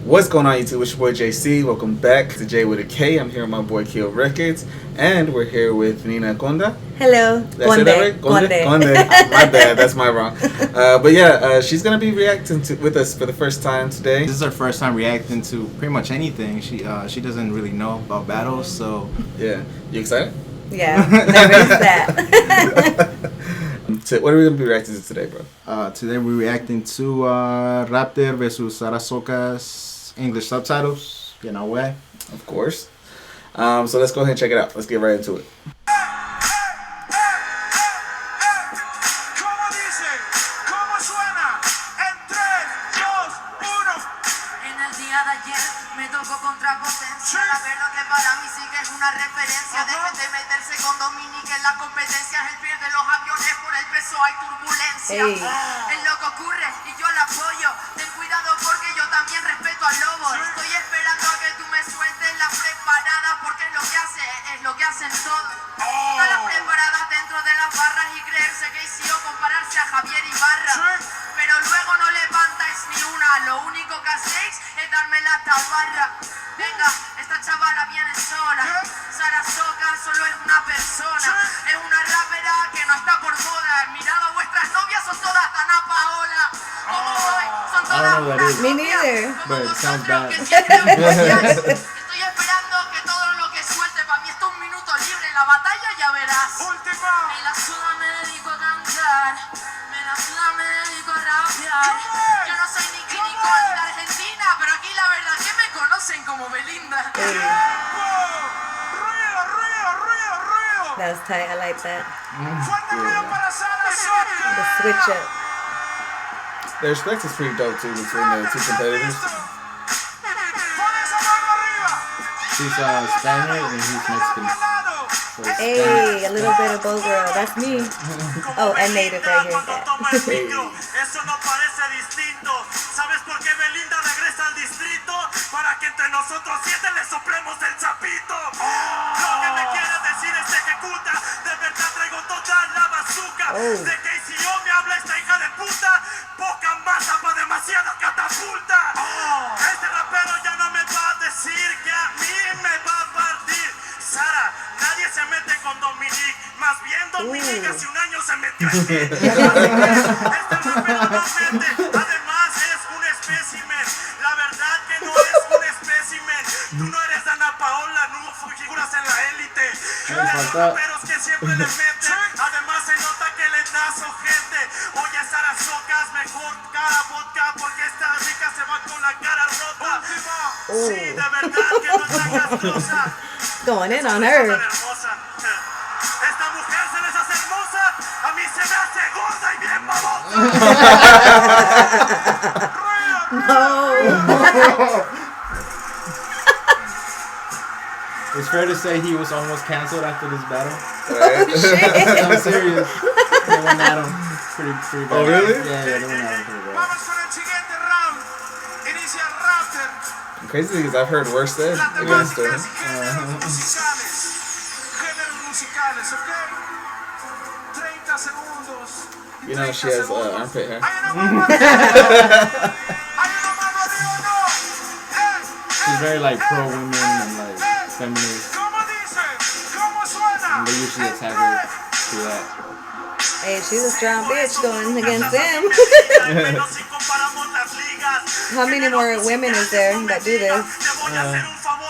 What's going on YouTube? It's your boy JC. Welcome back to J with a K. I'm here with my boy Keo Records, and we're here with Nina Conda. Hello. Did I say that right? Conde. My bad. That's my wrong. But yeah, she's gonna be reacting with us for the first time today. This is her first time reacting to pretty much anything. She doesn't really know about battles, so yeah. You excited? Yeah. There is that. What are we gonna be reacting to today, bro? Today we're reacting to Rapder versus Sara Socas. English subtitles, you know way. Of course. So let's go ahead and check it out. Let's get right into it. Hey. El loco ocurre y yo la apoyo. Ten cuidado porque yo también respeto al lobo. Estoy esperando a que tú me sueltes las preparadas porque es lo que hacen todos. Todas las preparadas dentro de las barras y creerse que Aczino compararse a Javier Ibarra. Pero luego no levantáis ni una. Lo único que hacéis es darme la tabarra. Venga, esta chavala viene sola. Sara Socas solo es una persona. Es una rapera que no está por moda. Mirado a vuestras novias, son todas tan a Paola. Como hoy, son todas unas Me neither. But it sounds bad. Estoy esperando que todo lo que suelte para mí esto es un minuto libre. En la batalla ya verás. Me la suda, me dedico a cantar. Me la suda, me dedico a rapear. Yo no soy Nicky Nicole de Argentina, pero aquí la verdad que me conocen como Belinda. That was tight. I like that. Yeah. The switch up. The respect is pretty dope too between the two competitors. She's Spaniard and he's Mexican. So Hey, a little bit of both girl. That's me. Oh, and native right here. Hey. Eso no parece distinto. ¿Sabes por qué Belinda regresa al distrito? Para que entre nosotros 7 le soplemos el chapito. Lo que me quiere decir es ejecuta. De verdad traigo toda la bazooka. De que Aczino me habla esta hija de puta. Poca masa para demasiada catapulta. Este rapero ya no me va a decir que a mí me va a partir. Sara, nadie se mete con Dominique. Más bien Dominique hace un año se metió en ti. Este rapero no mete. Además es un espécimen. La verdad que no es un espécimen. Tú no eres Ana Paola, no figuras en la élite. De los raperos que siempre le meten. Además se nota que le das ojete. Oye Sara Socas, mejor cara vodka porque esta rica se va con la cara rota. Sí, de verdad que no te hagas grosa. Going in on her. Hermosa. Esta mujer se les hace hermosa. A mí se me hace gorda y bien babosa. it's fair to say he was almost canceled after this battle. Shit. I'm serious. They went at him pretty bad. Oh, really? Yeah, they went at him pretty bad. Vamos con el siguiente round. Inicia Rapder. The crazy thing is I've heard worse said against her. Géneros musicales, ¿ok? 30 segundos. You know she has armpit hair. Hay una mano arriba, no. She's very like pro women and like feminist. ¿Cómo dice? ¿Cómo suena? And they usually attack her to that. Hey, she's a strong bitch going against them. How many more women is there that do this?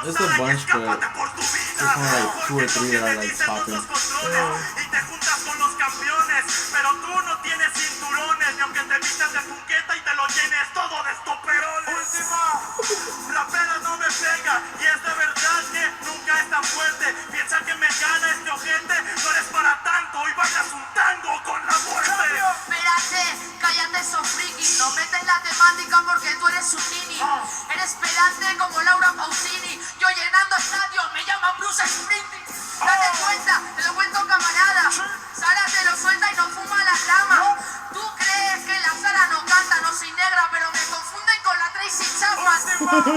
There's a bunch, but there's only like 2 or 3 that are like popping. Pero tú no tienes cinturones, ni aunque te vistas de punqueta y te lo llenes todo de estoperoles. Última, rapera no me pega, y es de verdad que nunca es tan fuerte. Piensa que me gana este ojete, no eres para tanto, y bailas un tango con la muerte. Espérate, cállate, sos friki. No metes la temática porque tú eres un nini. Eres pedante como Laura Pausini. Yo llenando estadios, me llaman Bruce Springsteen. Date cuenta, te lo cuento camarada. Sara te lo suelta y no fuma la rama. Tú crees que la Sara no canta, no soy negra, pero me confunden con la Tracy Chapman.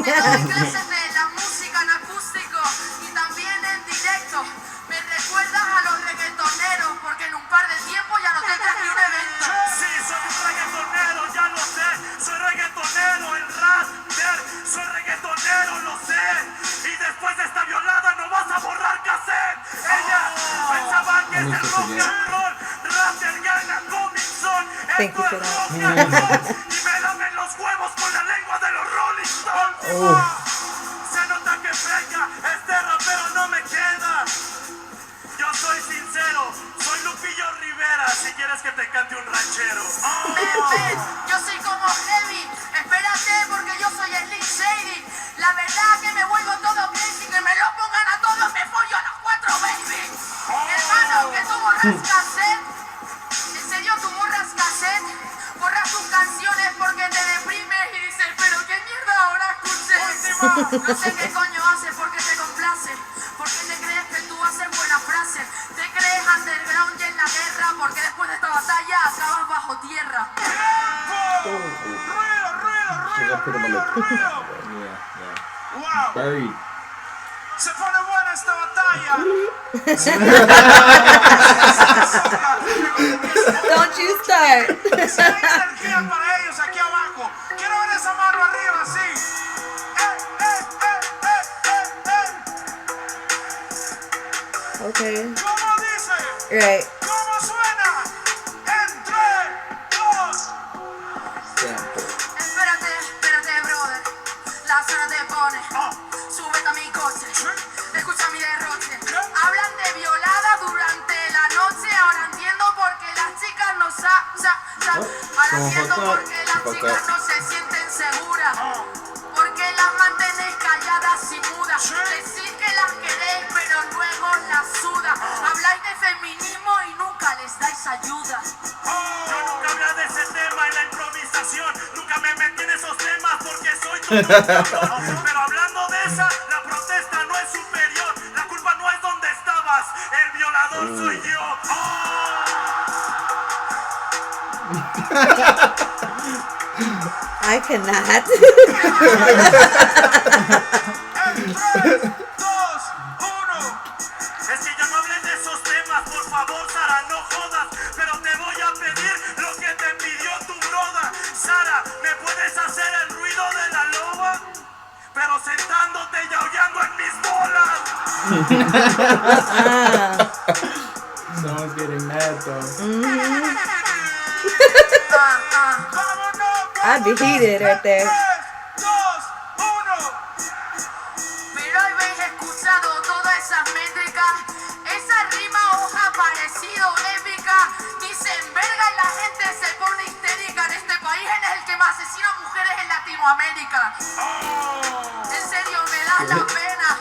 Te doy clases de la música en acústico y también en directo. Me recuerdas a los reggaetoneros porque en un par de tiempo ya no tendrás ni un evento. Sí, soy un reggaetonero, ya lo sé. Soy reggaetonero, el Rapder. Soy es el rock and roll. Rapder gana Comic Zone. Thank you for Esto es that. rock and roll. Y me lamen los huevos con la lengua de los Rolling Stones. Se nota que freca, este rapero no me queda. Yo soy sincero, soy Lupillo Rivera, si quieres que te cante un ranchero. Ven, yo soy como Heavy, espérate porque yo soy Slim Shady. La verdad que me vuelvo todo crazy, que me lo pongan a todos, me follo a los 4, baby. Hermano, que tú borras cassette, en serio tú borras cassette, borras tus canciones porque te deprimes y dices, pero qué mierda ahora escuché. No sé qué coño haces porque te complace, porque te crees que tú haces buenas frases, te crees underground y en la guerra, porque después de esta batalla acabas bajo tierra. Wow, Buried. se pone buena esta batalla. Don't you start. Se ve energía para ellos aquí abajo. Quiero ver esa mano arriba, así. Okay. ¿Cómo dice? Right. ¿Cómo suena? En 3, 2. Espérate, brother. La zona te pone. Súbete a mi coche. Escucha mi derroche. Hablan de violada durante la noche. Ahora entiendo por qué las chicas no Ahora entiendo por qué las chicas no se sienten seguras. Porque las mantenéis calladas y mudas. Decís que las queréis, pero luego las sudas. Habláis de feminismo y nunca les dais ayuda. Yo nunca hablé de ese tema en la improvisación. Nunca me metí en esos temas porque soy todo un cabrón. Pero hablando de esa, la protesta no es superior. La culpa no es donde estabas. El violador soy yo. I cannot. 3, 2, 1. Es que ya no hablé de esos temas, por favor, Sara, no jodas. Pero te voy a pedir lo que te pidió tu broda. Sara, ¿me puedes hacer el ruido de la loba? Pero sentándote y aullando en mis bolas. Someone's getting mad though. I'd be heated right there. 3, 2, 1. Pero habéis escuchado todas esas métricas, esa rima hoja parecido épica, y se enverga y la gente se pone histérica en este país en el que más asesinan mujeres en Latinoamérica. En serio, me da la pena.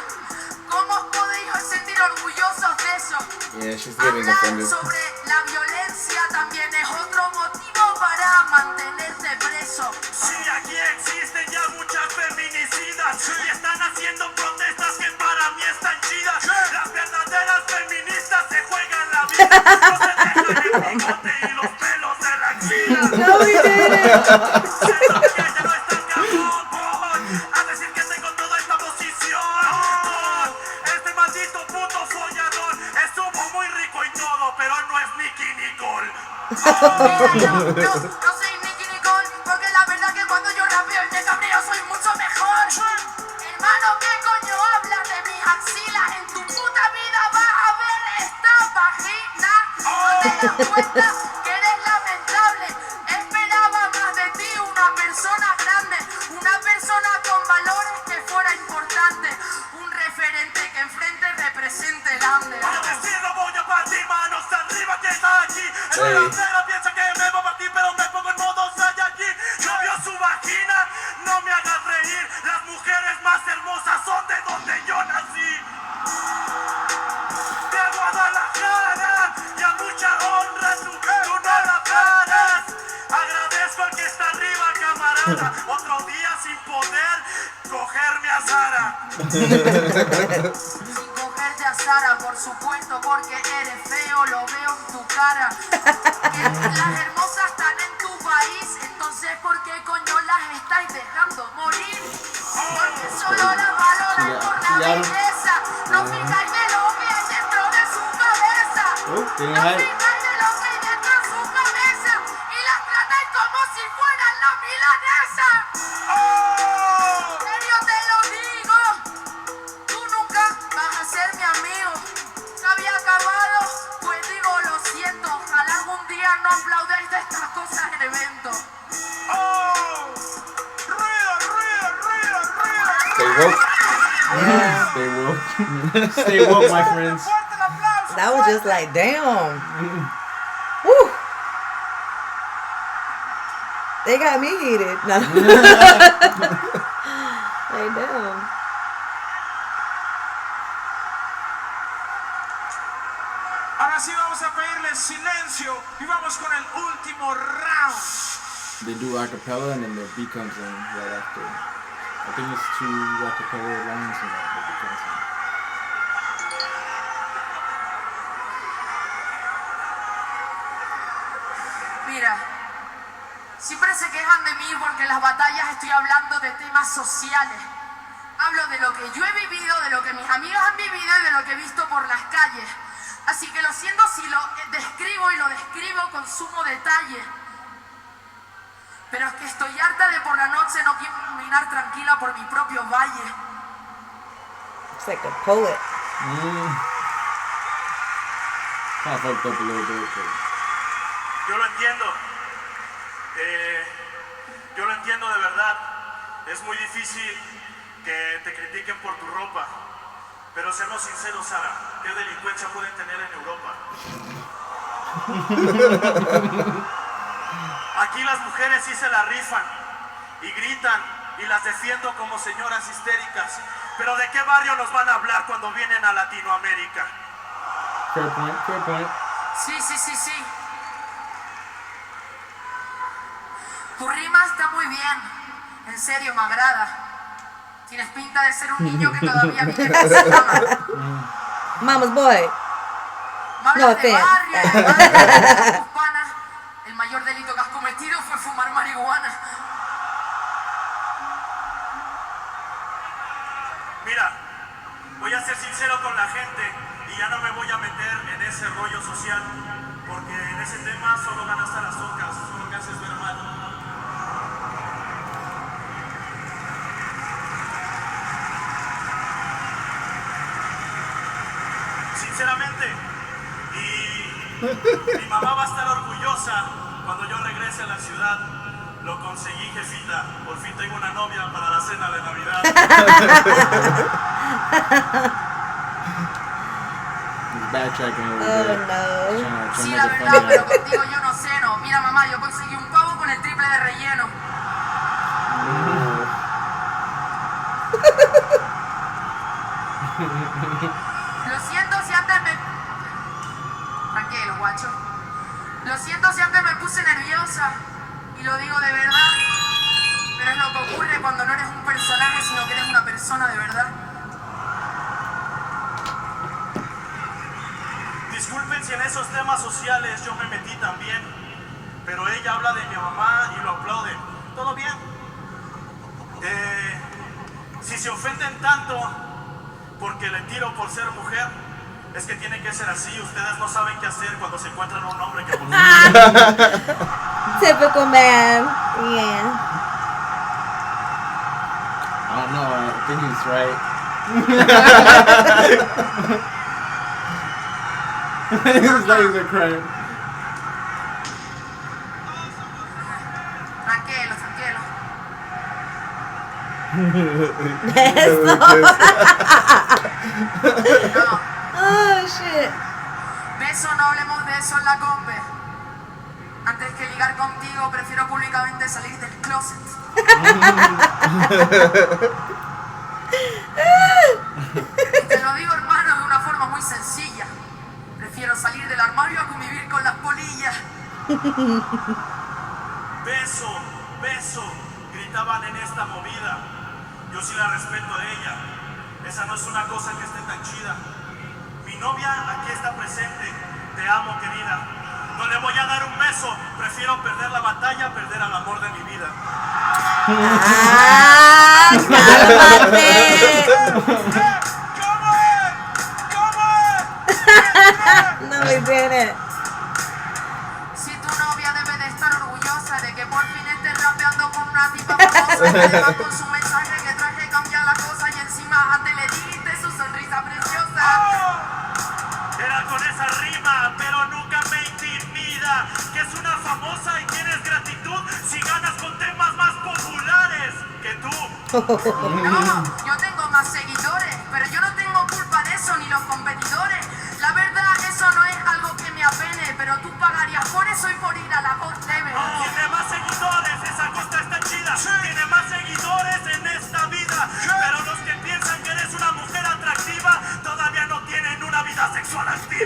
¿Cómo os podéis sentir orgullosos de eso? Yeah, she's getting Hablar offended. sobre la violencia también es otro motivo para mantenerte preso. Sí, aquí existen ya muchas feminicidas y están haciendo protestas que para mí están chidas. Las verdaderas feministas se juegan la vida, no se dejan el bigote y los pelos de la axila. No, we didn't. Siento que ya no es tan cabrón a decir que tengo toda esta posición. Este maldito puto follador estuvo muy rico y todo, pero no es Nicky Nicole. No soy Nicky Nicole, porque la verdad que cuando yo rapeo y me cabreo soy mucho mejor. Hermano, ¿qué coño hablas de mis axilas? En tu puta vida vas a ver esta vagina. No te das cuenta que eres lamentable. Esperaba más de ti, una persona grande, una persona con valores que fuera importante, un referente que enfrente represente el hambre. Voy a decirlo, voy a partir manos arriba que está aquí. El rapero piensa que me va a partir, pero me pongo en modo Saiyajin. Yo vio su vagina, no me hagas reír. Las mujeres más hermosas son de donde yo nací. De Guadalajara, y a mucha honra tú no la paras. Agradezco al que está arriba, camarada. Otro día sin poder cogerme a Sara. Sin cogerte a Sara, por supuesto, porque eres feo, lo veo en tu cara. Que las hermosas están en tu país, entonces ¿por qué coño las estáis dejando morir? Porque solo las valoran por la belleza. No fijáis de lo que hay dentro de su cabeza. No fijáis de lo que hay dentro de su cabeza. Y las tratáis como si fueran la milanesa. En serio te lo digo. Tú nunca vas a ser mi amigo. Se había acabado, pues Stay woke. Stay woke. Stay woke, my friends. Fuerte el aplauso. That was just like, damn. Woo. They got me heated. No. Like, damn. Ahora sí vamos a pedirle silencio y vamos con el último round. They do acapella and then the beat comes in right after. I think it's 2 acapella lines and the beat comes in. Mira, siempre se quejan de mí porque en las batallas estoy hablando de temas sociales. Hablo de lo que yo he vivido, de lo que mis amigas han vivido y de lo que he visto por las calles. Así que lo siento si lo describo y lo describo con sumo detalle. Pero es que estoy harta de por la noche no quiero caminar tranquila por mi propio valle. It's like a poet. Kind of fucked up a little bit. But... Yo lo entiendo. Yo lo entiendo de verdad. Es muy difícil que te critiquen por tu ropa. Pero seamos sinceros, Sara, ¿qué delincuencia pueden tener en Europa? Aquí las mujeres sí se la rifan y gritan y las defiendo como señoras histéricas. Pero ¿de qué barrio nos van a hablar cuando vienen a Latinoamérica? Fair point, fair point. Sí. Tu rima está muy bien. En serio, me agrada. Tienes pinta de ser un niño que todavía vive en esa cama. Mama's boy. Me hablas No de offense. barrio, de tus panas. El mayor delito que has cometido fue fumar marihuana. Mira, voy a ser sincero con la gente y ya no me voy a meter en ese rollo social, porque en ese tema solo ganas Sara Socas, solo me haces ver mal. Sinceramente, y mi mamá va a estar orgullosa cuando yo regrese a la ciudad. Lo conseguí, jefita. Por fin tengo una novia para la cena de Navidad. He's backtracking a Oh little bit. no. Trying to Sí, make la it verdad, funny. pero contigo yo no ceno. Mira, mamá, yo conseguí un pavo con el triple de relleno. Lo siento si antes me... Tranquilo, guacho. Lo siento si antes me puse nerviosa. Y lo digo de verdad. Pero es lo que ocurre cuando no eres un personaje, sino que eres una persona de verdad. Disculpen si en esos temas sociales yo me metí también, pero ella habla de mi mamá y lo aplauden. ¿Todo bien? Si se ofenden tanto porque le tiro por ser mujer, es que tiene que ser así. Ustedes no saben qué hacer cuando se encuentran un hombre que... Typical man. Yeah. I don't know, I think he's right. His legs are crying. Tranquilo, tranquilo. No. Oh shit. Beso, no hablemos de eso en la combe. Antes que ligar contigo, prefiero públicamente salir del closet. Y te lo digo, hermano, de una forma muy sencilla. Prefiero salir del armario a convivir con las polillas. Beso, beso, gritaban en esta movida. Yo sí la respeto a ella. Esa no es una cosa que esté tan chida. Mi novia aquí está presente. Te amo, querida. No le voy a dar un beso. Prefiero perder la batalla a perder al amor de mi vida. Ah, cálmate. No me didn't. Si tu novia debe de estar orgullosa de que por fin estés rapeando con una tipa famosa, que además con su mensaje que traje cambia la cosa y encima antes le diste su sonrisa preciosa. Era con esa rima, pero nunca me intimida. Que es una famosa y tienes gratitud si ganas con temas más populares que tú. No, yo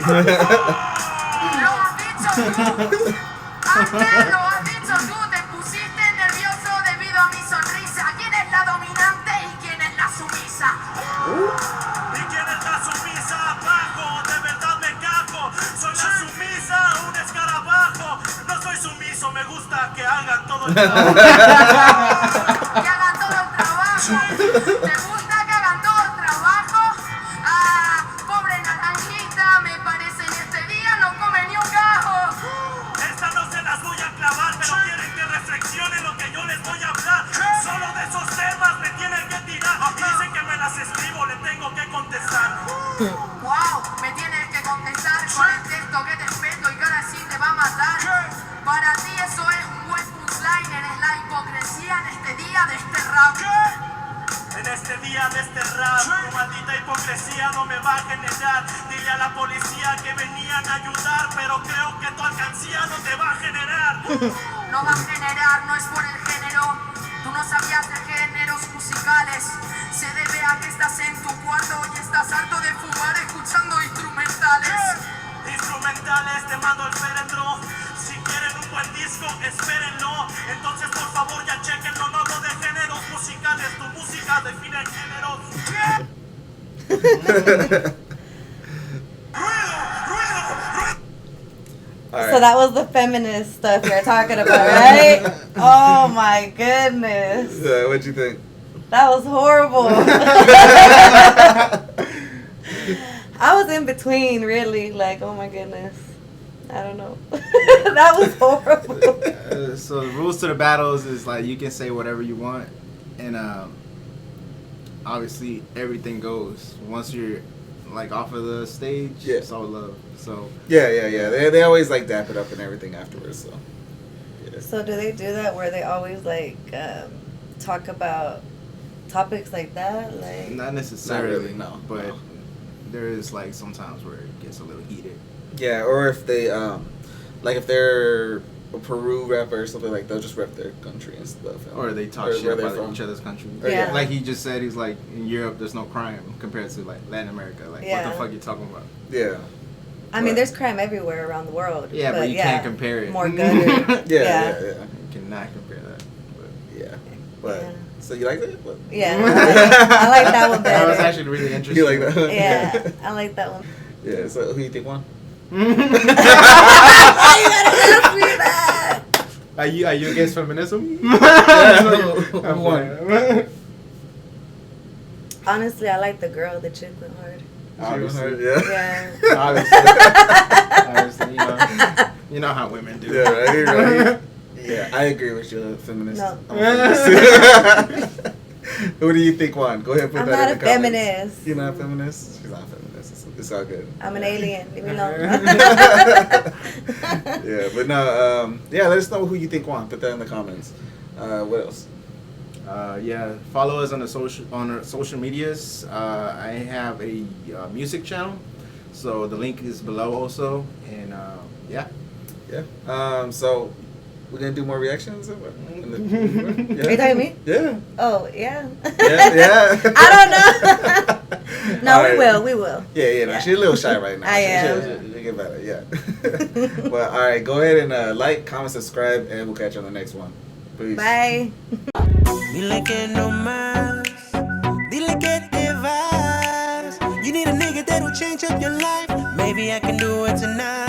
Lo has dicho tú. Antes lo has dicho tú. Te pusiste nervioso debido a mi sonrisa. ¿Quién es la dominante y quién es la sumisa? ¿Y quién es la sumisa? Abajo, de verdad me cago. Soy la sumisa, un escarabajo. No soy sumiso, me gusta que hagan todo el trabajo. Que hagan todo el trabajo. ¿Te gusta que hagan todo el trabajo? Ah, pobre naranjita, me parece en este día no come ni un gajo. Esta no se las voy a clavar, pero quieren que reflexione lo que yo les voy a hablar. Solo de esos temas me tienen que tirar. Y dicen que me las escribo, le tengo que contestar. Wow, me tienes que contestar con el texto que te espeto y que ahora sí te va a matar. Para ti eso es un buen punchliner, es la hipocresía en este día de este rap. En este día de este rap, tu maldita hipocresía no me va a generar. Dile a la policía que venían a ayudar, pero creo que tu alcancía no te va a generar. No va a generar, no es por el género. Tú no sabías de géneros musicales. Se debe a que estás en tu cuarto y estás harto de fumar escuchando instrumentales. Instrumentales, te mando el féretro. Si quieren un buen disco, espérenlo. Entonces por favor ya chequenlo. No hablo de géneros musicales, tu música define géneros. So that was the feminist stuff you're talking about, right? Oh my goodness. What'd you think? That was horrible. I was in between, really. Like, oh my goodness. I don't know. That was horrible. So the rules to the battles is like you can say whatever you want, and obviously everything goes. Once you're like off of the stage, Yeah. it's all love. So Yeah. They always like dap it up and everything afterwards. So. Yeah. So do they do that where they always like talk about topics like that? Like, not necessarily, Not really, no. but No. there is like sometimes where it gets a little heated. Yeah, or if they like if they're a Peru rapper or something, like they'll just rep their country and stuff. And, Or they talk or shit where they're about from. each other's country. Or, Yeah. Like he just said, he's like, in Europe, there's no crime compared to like Latin America. Like, Yeah. what the fuck you talking about? Yeah. I mean, there's crime everywhere around the world. Yeah, but you can't compare it. More gutter. Yeah. You cannot compare that. But Yeah. But Yeah. so you like that? What? Yeah, I like that one that was better. actually really interesting. You like that? Yeah, I like that one. Yeah. So who you think won? Why you gotta ask me that? Are you against feminism? Who won? Honestly, I like the girl. The chick went hard. Obviously. Yeah. Yeah. Obviously, you know how women do. Yeah. Right. Yeah, I agree with you, feminist. No. I'm a feminist. Who do you think won? Go ahead and put I'm that not in a the comments. feminist. You're not a feminist? She's not a feminist. It's all good. I'm an alien. Leave me alone. Yeah, but no, yeah, let us know who you think won. Put that in the comments. What else? Yeah, follow us on our social medias. I have a music channel, so the link is below also. And yeah. Yeah. So we're gonna do more reactions. Are you talking to me? Yeah. Oh, yeah. Yeah. I don't know. No, All we right. will. We will. Yeah. No, she's a little shy right now. I am. She'll get better. Yeah. Well, all right. Go ahead and like, comment, subscribe, and we'll catch you on the next one. Peace. Bye. Dile que no más, dile que te vas. You need a nigga that'll change up your life. Maybe I can do it tonight.